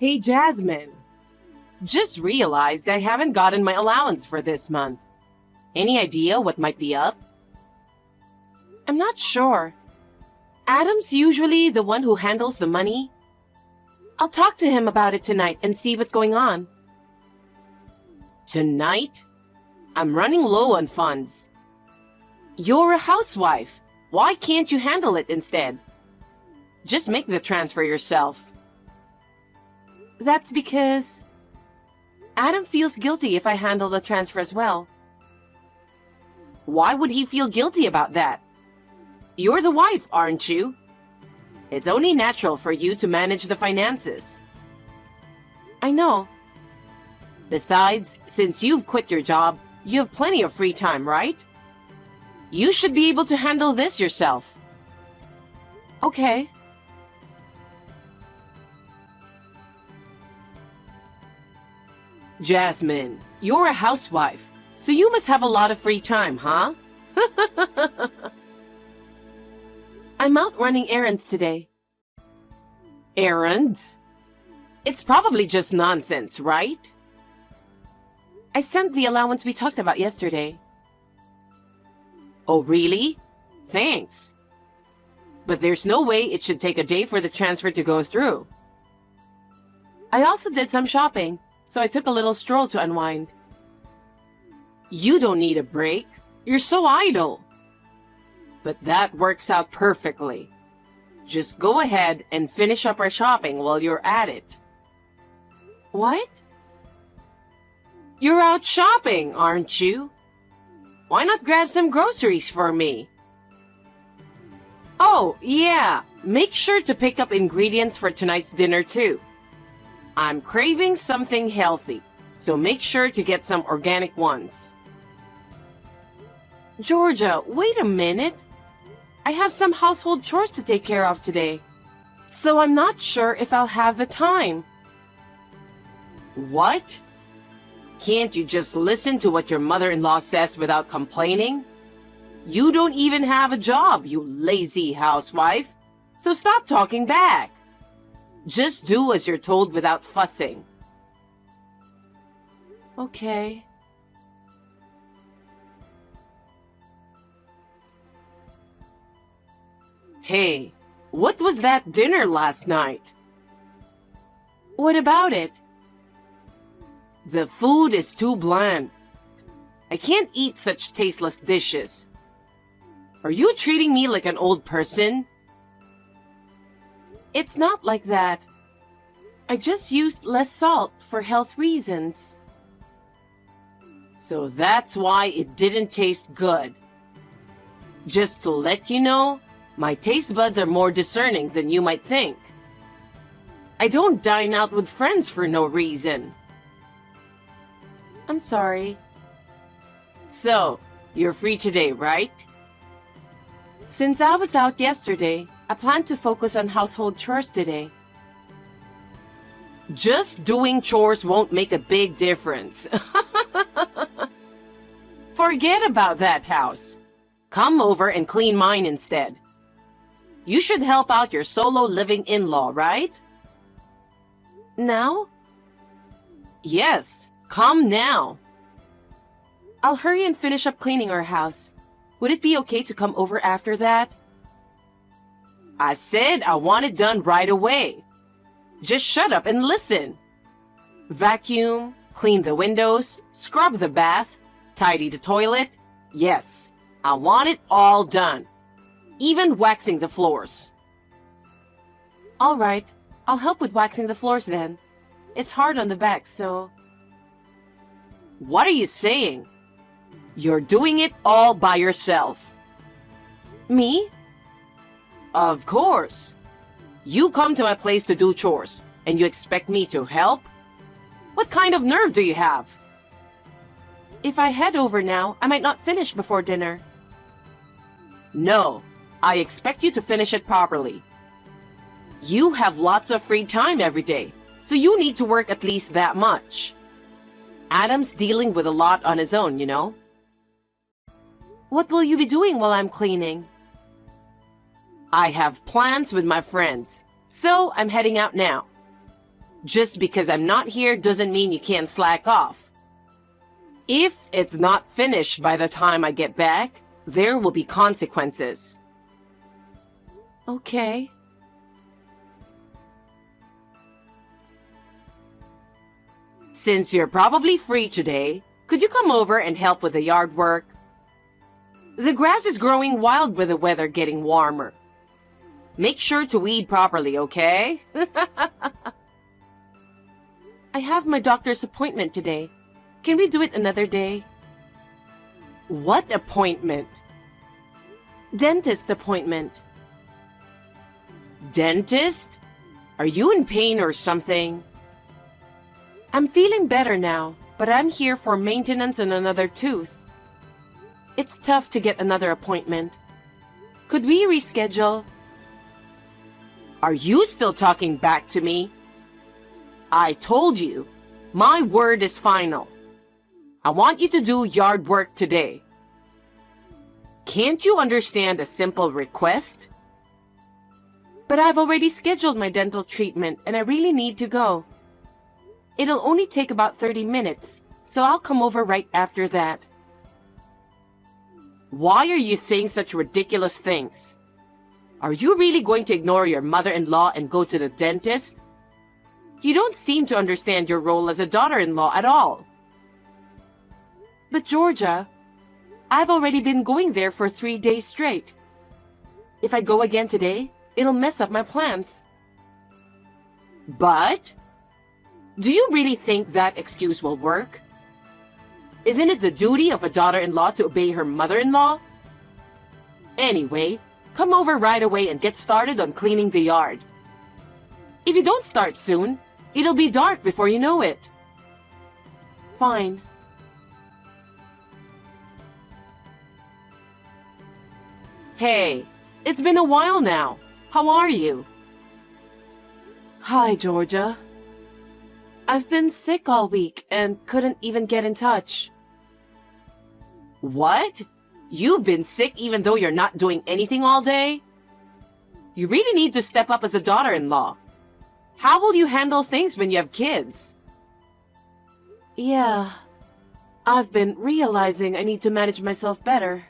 Hey, Jasmine. Just realized I haven't gotten my allowance for this month. Any idea what might be up? I'm not sure. Adam's usually the one who handles the money. I'll talk to him about it tonight and see what's going on. Tonight? I'm running low on funds. You're a housewife. Why can't you handle it instead? Just make the transfer yourself. That's because Adam feels guilty if I handle the transfer as well. Why would he feel guilty about that? You're the wife, aren't you? It's only natural for you to manage the finances. I know. Besides, since you've quit your job, you have plenty of free time, right? You should be able to handle this yourself. Okay. Jasmine, you're a housewife, so you must have a lot of free time, huh? I'm out running errands today. Errands? It's probably just nonsense, right? I sent the allowance we talked about yesterday. Oh, really? Thanks. But there's no way it should take a day for the transfer to go through. I also did some shopping, so I took a little stroll to unwind. You don't need a break. You're so idle. But that works out perfectly. Just go ahead and finish up our shopping while you're at it. What? You're out shopping, aren't you? Why not grab some groceries for me? Oh, yeah. Make sure to pick up ingredients for tonight's dinner too. I'm craving something healthy, so make sure to get some organic ones. Georgia, wait a minute. I have some household chores to take care of today, so I'm not sure if I'll have the time. What? Can't you just listen to what your mother-in-law says without complaining? You don't even have a job, you lazy housewife, so stop talking back. Just do as you're told without fussing. Okay. Hey, what was that dinner last night? What about it? The food is too bland. I can't eat such tasteless dishes. Are you treating me like an old person? It's not like that. I just used less salt for health reasons. So that's why it didn't taste good. Just to let you know, my taste buds are more discerning than you might think. I don't dine out with friends for no reason. I'm sorry. So, you're free today, right? Since I was out yesterday, I plan to focus on household chores today. Just doing chores won't make a big difference. Forget about that house. Come over and clean mine instead. You should help out your solo living in-law, right? Now? Yes, come now. I'll hurry and finish up cleaning our house. Would it be okay to come over after that? I said I want it done right away. Just shut up and listen. Vacuum, clean the windows, scrub the bath, tidy the toilet. Yes, I want it all done. Even waxing the floors. All right, I'll help with waxing the floors then. It's hard on the back, so... What are you saying? You're doing it all by yourself. Me? Of course. You come to my place to do chores, and you expect me to help? What kind of nerve do you have? If I head over now, I might not finish before dinner. No, I expect you to finish it properly. You have lots of free time every day, so you need to work at least that much. Adam's dealing with a lot on his own, you know. What will you be doing while I'm cleaning? I have plans with my friends, so I'm heading out now. Just because I'm not here doesn't mean you can't slack off. If it's not finished by the time I get back, there will be consequences. Okay. Since you're probably free today, could you come over and help with the yard work? The grass is growing wild with the weather getting warmer. Make sure to weed properly, okay? I have my doctor's appointment today. Can we do it another day? What appointment? Dentist appointment. Dentist? Are you in pain or something? I'm feeling better now, but I'm here for maintenance and another tooth. It's tough to get another appointment. Could we reschedule? Are you still talking back to me? I told you, my word is final. I want you to do yard work today. Can't you understand a simple request? But I've already scheduled my dental treatment and I really need to go. It'll only take about 30 minutes, so I'll come over right after that. Why are you saying such ridiculous things? Are you really going to ignore your mother-in-law and go to the dentist? You don't seem to understand your role as a daughter-in-law at all. But Georgia, I've already been going there for 3 days straight. If I go again today, it'll mess up my plans. But? Do you really think that excuse will work? Isn't it the duty of a daughter-in-law to obey her mother-in-law? Anyway, come over right away and get started on cleaning the yard. If you don't start soon, it'll be dark before you know it. Fine. Hey, it's been a while now. How are you? Hi, Georgia. I've been sick all week and couldn't even get in touch. What? You've been sick even though you're not doing anything all day? You really need to step up as a daughter-in-law. How will you handle things when you have kids? Yeah, I've been realizing I need to manage myself better.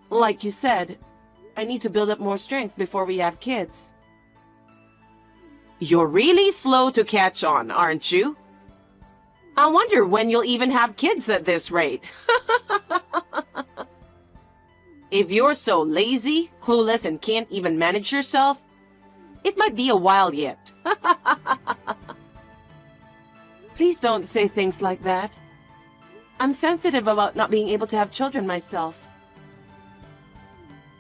Like you said, I need to build up more strength before we have kids. You're really slow to catch on, aren't you? I wonder when you'll even have kids at this rate. If you're so lazy, clueless, and can't even manage yourself, it might be a while yet. Please don't say things like that. I'm sensitive about not being able to have children myself.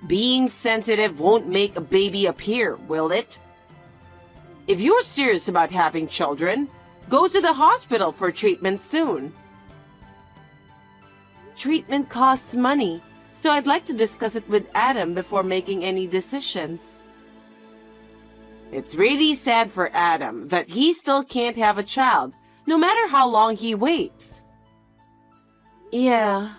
Being sensitive won't make a baby appear, will it? If you're serious about having children, go to the hospital for treatment soon. Treatment costs money, so I'd like to discuss it with Adam before making any decisions. It's really sad for Adam that he still can't have a child, no matter how long he waits. Yeah.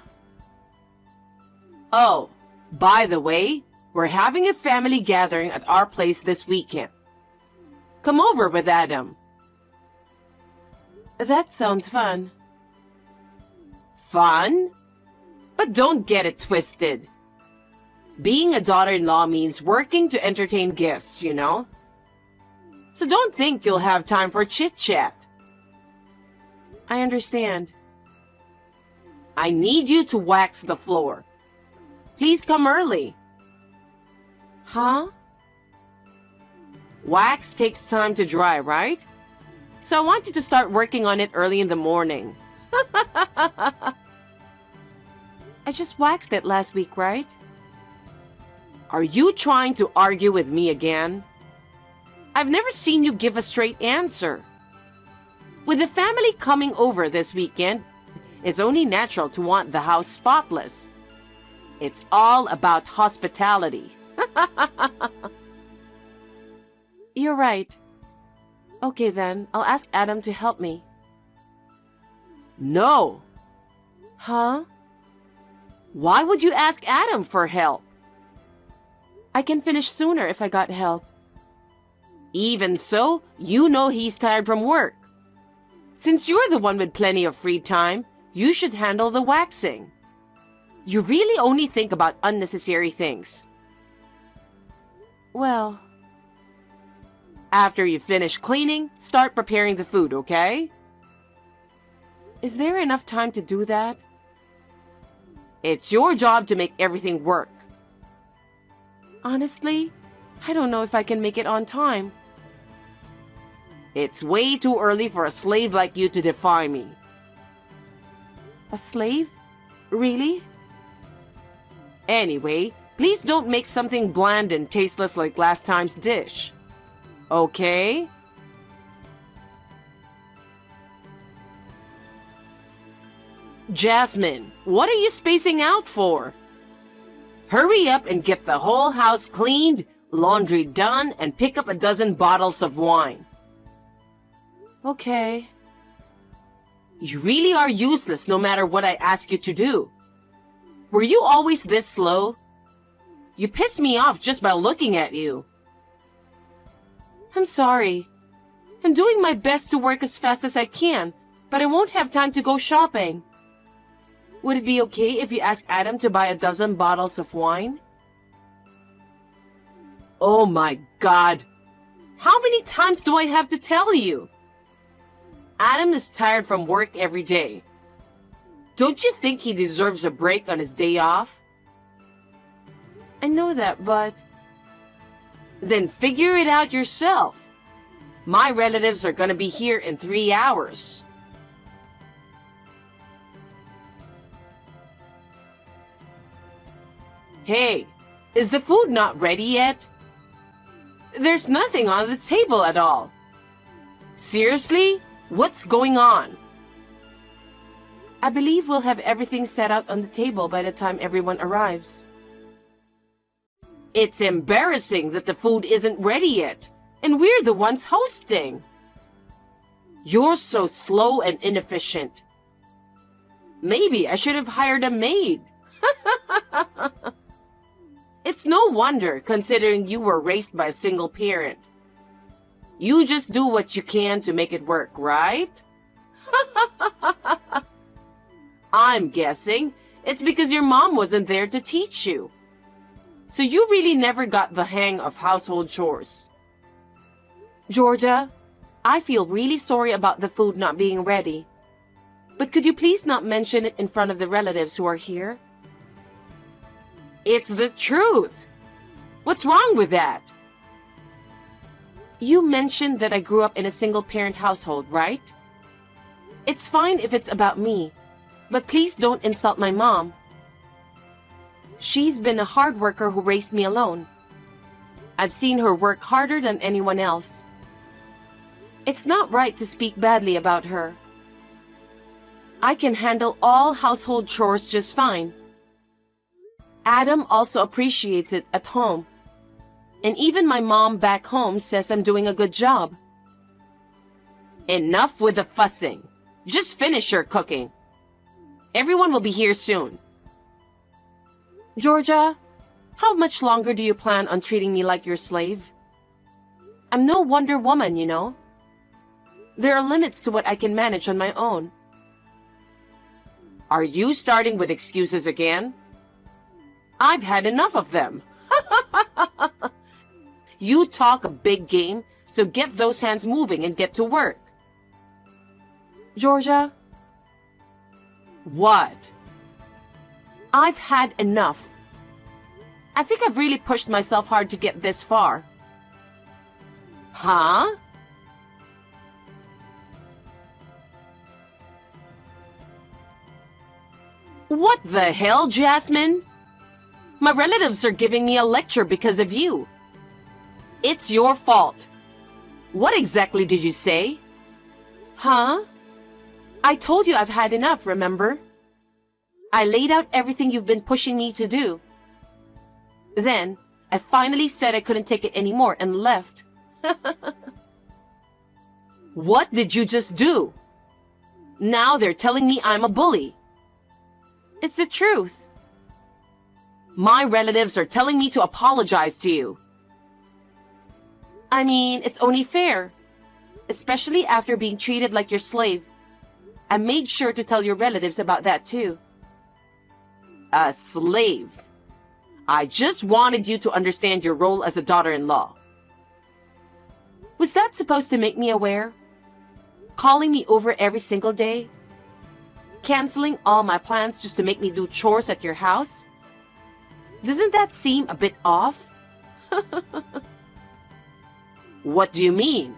Oh, by the way, we're having a family gathering at our place this weekend. Come over with Adam. That sounds fun. Fun? But don't get it twisted. Being a daughter-in-law means working to entertain guests, you know? So don't think you'll have time for chit-chat. I understand. I need you to wax the floor. Please come early. Huh? Wax takes time to dry, right? So I want you to start working on it early in the morning. I just waxed it last week, right? Are you trying to argue with me again? I've never seen you give a straight answer. With the family coming over this weekend, it's only natural to want the house spotless. It's all about hospitality. You're right. Okay then, I'll ask Adam to help me. No. Huh? Why would you ask Adam for help? I can finish sooner if I got help. Even so, you know he's tired from work. Since you're the one with plenty of free time, you should handle the waxing. You really only think about unnecessary things. Well, after you finish cleaning, start preparing the food, okay? Is there enough time to do that? It's your job to make everything work. Honestly, I don't know if I can make it on time. It's way too early for a slave like you to defy me. A slave? Really? Anyway, please don't make something bland and tasteless like last time's dish. Okay? Jasmine, what are you spacing out for? Hurry up and get the whole house cleaned, laundry done, and pick up a dozen bottles of wine. Okay. You really are useless no matter what I ask you to do. Were you always this slow? You piss me off just by looking at you. I'm sorry. I'm doing my best to work as fast as I can, but I won't have time to go shopping. Would it be okay if you ask Adam to buy a dozen bottles of wine? Oh my God! How many times do I have to tell you? Adam is tired from work every day. Don't you think he deserves a break on his day off? I know that, but... Then figure it out yourself. My relatives are gonna be here in 3 hours. Hey, is the food not ready yet? There's nothing on the table at all. Seriously? What's going on? I believe we'll have everything set out on the table by the time everyone arrives. It's embarrassing that the food isn't ready yet, and we're the ones hosting. You're so slow and inefficient. Maybe I should have hired a maid. It's no wonder, considering you were raised by a single parent. You just do what you can to make it work, right? I'm guessing it's because your mom wasn't there to teach you. So you really never got the hang of household chores. Georgia, I feel really sorry about the food not being ready. But could you please not mention it in front of the relatives who are here? It's the truth. What's wrong with that? You mentioned that I grew up in a single-parent household, right? It's fine if it's about me, but please don't insult my mom. She's been a hard worker who raised me alone. I've seen her work harder than anyone else. It's not right to speak badly about her. I can handle all household chores just fine. Adam also appreciates it at home. And even my mom back home says I'm doing a good job. Enough with the fussing. Just finish your cooking. Everyone will be here soon. Georgia, how much longer do you plan on treating me like your slave? I'm no Wonder Woman, you know. There are limits to what I can manage on my own. Are you starting with excuses again? I've had enough of them. You talk a big game, so get those hands moving and get to work. Georgia? What? I've had enough. I think I've really pushed myself hard to get this far. Huh? What the hell, Jasmine? My relatives are giving me a lecture because of you. It's your fault. What exactly did you say? Huh? I told you I've had enough, remember? I laid out everything you've been pushing me to do. Then, I finally said I couldn't take it anymore and left. What did you just do? Now they're telling me I'm a bully. It's the truth. My relatives are telling me to apologize to you. I mean, it's only fair, especially after being treated like your slave. I made sure to tell your relatives about that too. A slave? I just wanted you to understand your role as a daughter-in-law. Was that supposed to make me aware? Calling me over every single day? Canceling all my plans just to make me do chores at your house? Doesn't that seem a bit off? What do you mean?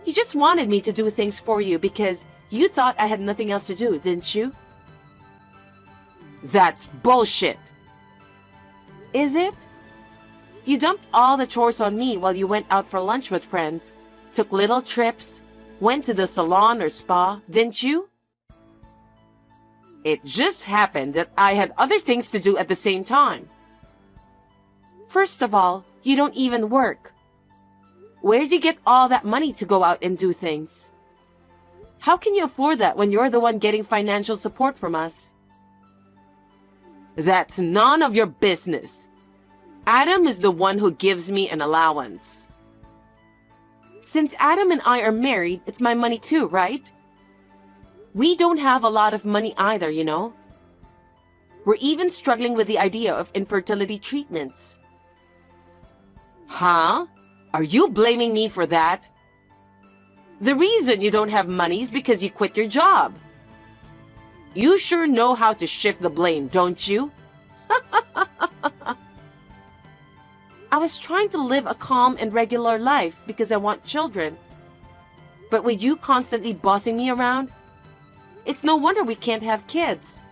You just wanted me to do things for you because you thought I had nothing else to do, didn't you? That's bullshit. Is it? You dumped all the chores on me while you went out for lunch with friends, took little trips, went to the salon or spa, didn't you? It just happened that I had other things to do at the same time. First of all, you don't even work. Where'd you get all that money to go out and do things? How can you afford that when you're the one getting financial support from us? That's none of your business. Adam is the one who gives me an allowance. Since Adam and I are married, it's my money too, right? We don't have a lot of money either, you know. We're even struggling with the idea of infertility treatments. Huh? Are you blaming me for that? The reason you don't have money is because you quit your job. You sure know how to shift the blame, don't you? I was trying to live a calm and regular life because I want children. But with you constantly bossing me around, it's no wonder we can't have kids.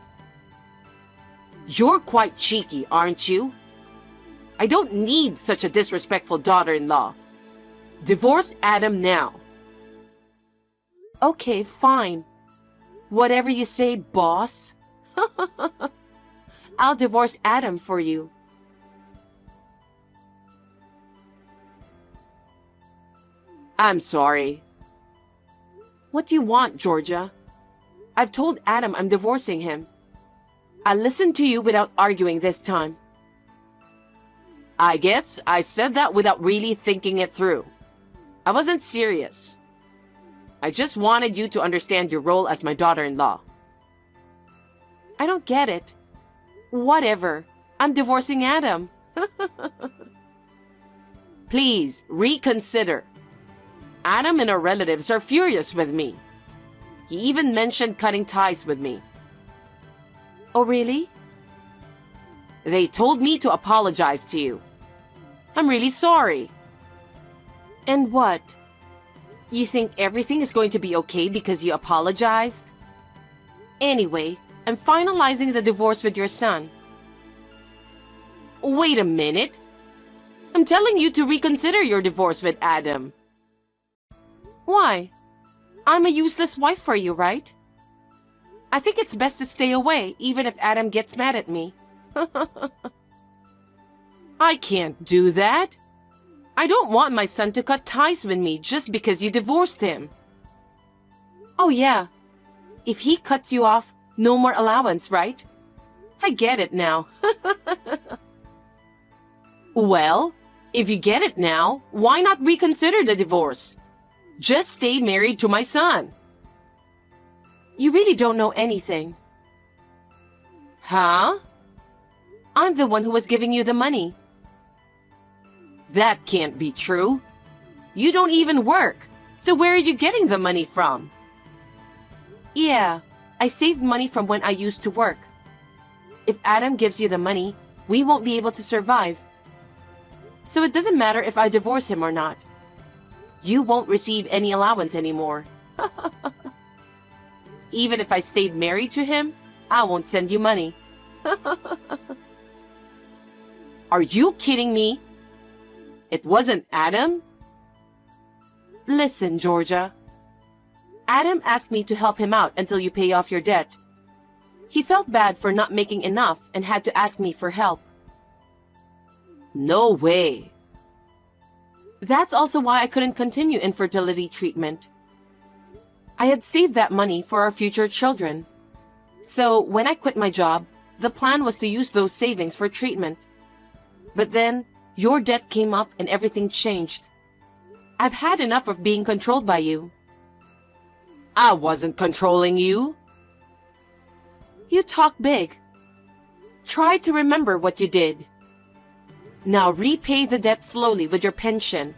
You're quite cheeky, aren't you? I don't need such a disrespectful daughter-in-law. Divorce Adam now. Okay, fine. Whatever you say, boss. I'll divorce Adam for you. I'm sorry. What do you want, Georgia? I've told Adam I'm divorcing him. I'll listen to you without arguing this time. I guess I said that without really thinking it through. I wasn't serious. I just wanted you to understand your role as my daughter-in-law. I don't get it. Whatever. I'm divorcing Adam. Please, reconsider. Adam and our relatives are furious with me. He even mentioned cutting ties with me. Oh, really? They told me to apologize to you. I'm really sorry. And what? You think everything is going to be okay because you apologized? Anyway, I'm finalizing the divorce with your son. Wait a minute. I'm telling you to reconsider your divorce with Adam. Why? I'm a useless wife for you, right? I think it's best to stay away, even if Adam gets mad at me. I can't do that. I don't want my son to cut ties with me just because you divorced him. Oh yeah. If he cuts you off, no more allowance, right? I get it now. Well, if you get it now, why not reconsider the divorce? Just stay married to my son. You really don't know anything. Huh? I'm the one who was giving you the money. That can't be true. You don't even work, so where are you getting the money from? Yeah, I saved money from when I used to work. If Adam gives you the money, we won't be able to survive. So it doesn't matter if I divorce him or not. You won't receive any allowance anymore. Even if I stayed married to him, I won't send you money. Are you kidding me? It wasn't Adam? Listen, Georgia. Adam asked me to help him out until you pay off your debt. He felt bad for not making enough and had to ask me for help. No way. That's also why I couldn't continue infertility treatment. I had saved that money for our future children. So when I quit my job, the plan was to use those savings for treatment. But then, Your debt came up and everything changed. I've had enough of being controlled by you. I wasn't controlling you. You talk big. Try to remember what you did. Now repay the debt slowly with your pension.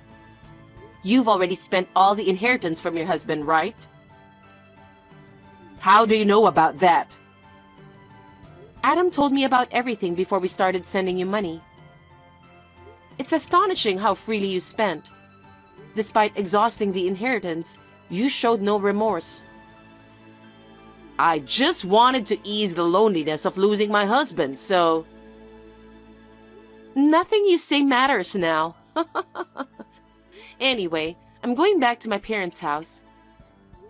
You've already spent all the inheritance from your husband, right? How do you know about that? Adam told me about everything before we started sending you money. It's astonishing how freely you spent. Despite exhausting the inheritance, you showed no remorse. I just wanted to ease the loneliness of losing my husband, so... Nothing you say matters now. Anyway, I'm going back to my parents' house.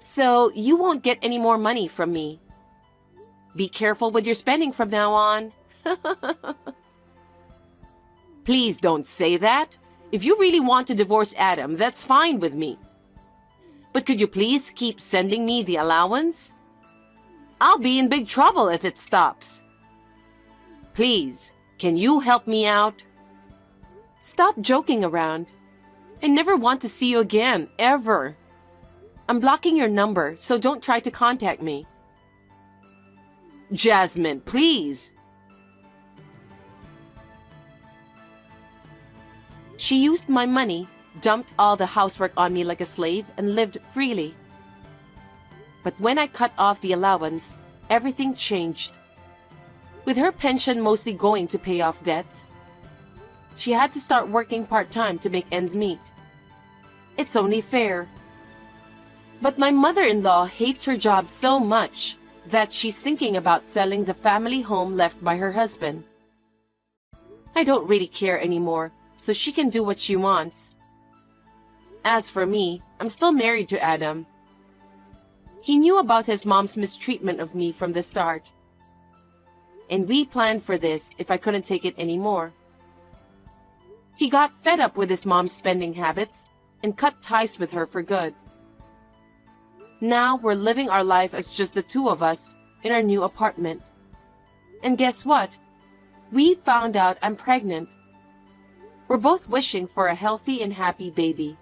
So you won't get any more money from me. Be careful with your spending from now on. Please don't say that. If you really want to divorce Adam, that's fine with me. But could you please keep sending me the allowance? I'll be in big trouble if it stops. Please, can you help me out? Stop joking around. I never want to see you again, ever. I'm blocking your number, so don't try to contact me. Jasmine, please. She used my money, dumped all the housework on me like a slave, and lived freely. But when I cut off the allowance, everything changed. With her pension mostly going to pay off debts, she had to start working part-time to make ends meet. It's only fair. But my mother-in-law hates her job so much that she's thinking about selling the family home left by her husband. I don't really care anymore, so she can do what she wants. As for me, I'm still married to Adam. He knew about his mom's mistreatment of me from the start. And we planned for this if I couldn't take it anymore. He got fed up with his mom's spending habits and cut ties with her for good. Now we're living our life as just the two of us in our new apartment. And guess what? We found out I'm pregnant. We're both wishing for a healthy and happy baby.